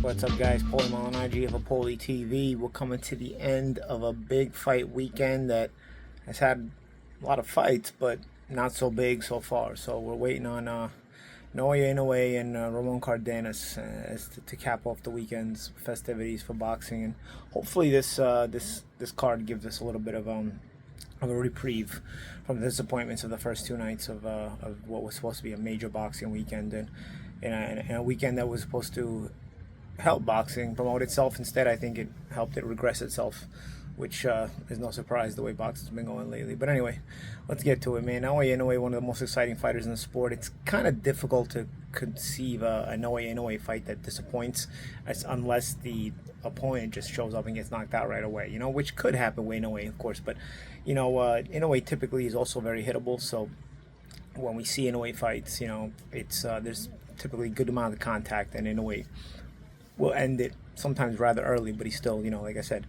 What's up, guys? Paulie malignaggi of Paulie TV. We're coming to the end of a big fight weekend that has had a lot of fights, but not so big so far. So we're waiting on Hoya and Ramon Cardenas to cap off the weekend's festivities for boxing, and hopefully this card gives us a little bit of a reprieve from the disappointments of the first two nights of what was supposed to be a major boxing weekend, and in a weekend that was supposed to help boxing promote itself. Instead, I think it helped it regress itself, which is no surprise the way boxing's been going lately. But anyway, let's get to it, man. Naoya Inoue, one of the most exciting fighters in the sport. It's kind of difficult to conceive a Naoya Inoue fight that disappoints, unless the opponent just shows up and gets knocked out right away, which could happen with Inoue, of course. But, Inoue typically is also very hittable, so when we see Inoue fights, it's there's typically a good amount of contact, and Inoue will end it sometimes rather early, but he's still, like I said,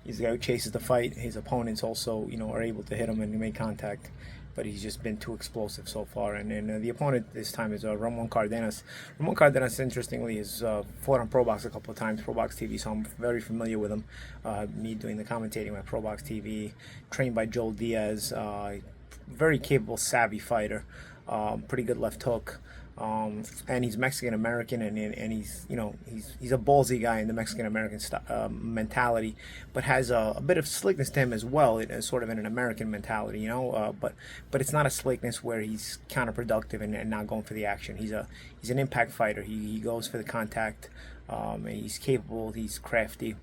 he's the guy who chases the fight. His opponents also, are able to hit him and make contact, but he's just been too explosive so far. And then the opponent this time is Ramon Cardenas. Ramon Cardenas, interestingly, has fought on ProBox a couple of times, ProBox TV, so I'm very familiar with him. Me doing the commentating at ProBox TV, trained by Joel Diaz, very capable, savvy fighter, pretty good left hook. And he's Mexican American, and he's he's a ballsy guy in the Mexican American mentality, but has a bit of slickness to him as well. It is sort of in an American mentality, but it's not a slickness where he's counterproductive and not going for the action. He's an impact fighter. He goes for the contact. He's capable. He's crafty.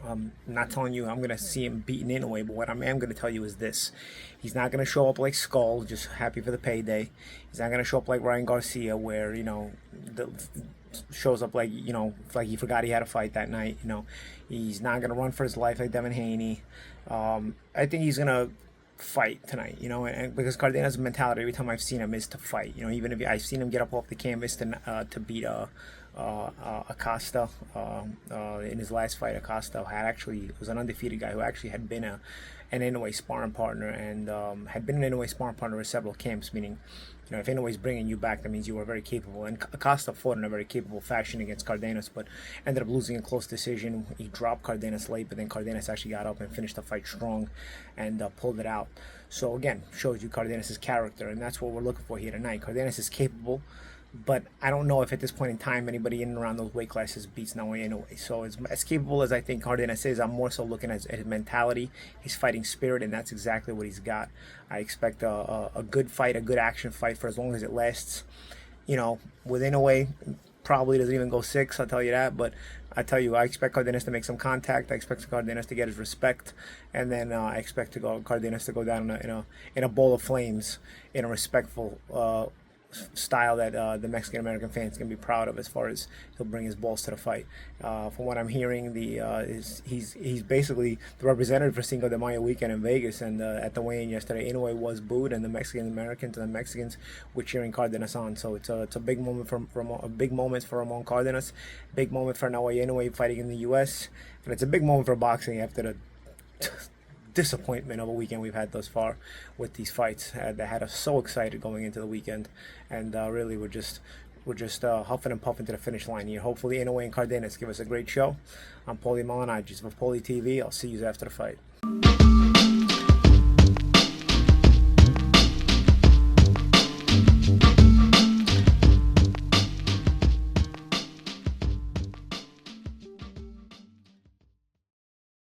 I'm not telling you I'm going to see him beaten in a way, but what I am going to tell you is this. He's not going to show up like Skull, just happy for the payday. He's not going to show up like Ryan Garcia, where, shows up like, like he forgot he had a fight that night. He's not going to run for his life like Devin, Haney. I think he's going to fight tonight, and because Cardenas' mentality every time I've seen him is to fight. Even if I've seen him get up off the canvas to beat Acosta in his last fight. Acosta was an undefeated guy who actually had been an Inoue sparring partner, and had been an Inoue sparring partner in several camps, meaning if Inoue's bringing you back, that means you are very capable. And Acosta fought in a very capable fashion against Cardenas, but ended up losing a close decision. He dropped Cardenas late, but then Cardenas actually got up and finished the fight strong and pulled it out. So again, shows you Cardenas' character, and that's what we're looking for here tonight. Cardenas is capable, but I don't know if at this point in time anybody in and around those weight classes beats Naoya Inoue. So as capable as I think Cardenas is, I'm more so looking at his mentality, his fighting spirit, and that's exactly what he's got. I expect a good fight, a good action fight for as long as it lasts. With Inoue, probably doesn't even go 6, I'll tell you that, but I expect Cardenas to make some contact. I expect Cardenas to get his respect, and then I expect Cardenas to go down in a bowl of flames, in a respectful style that the Mexican American fans can be proud of, as far as he'll bring his balls to the fight. From what I'm hearing, he's basically the representative for Cinco de Mayo weekend in Vegas, and at the weigh-in yesterday, Inoue was booed, and the Mexican Americans and the Mexicans were cheering Cardenas on. So it's a big moment for Ramon Cardenas, big moment for Naoya Inoue fighting in the U.S., and it's a big moment for boxing after the disappointment of a weekend we've had thus far with these fights that had us so excited going into the weekend, and really we're just huffing and puffing to the finish line here. Hopefully Inoue and Cardenas give us a great show. I'm Paulie malignaggi of Paulie TV. I'll see you after the fight.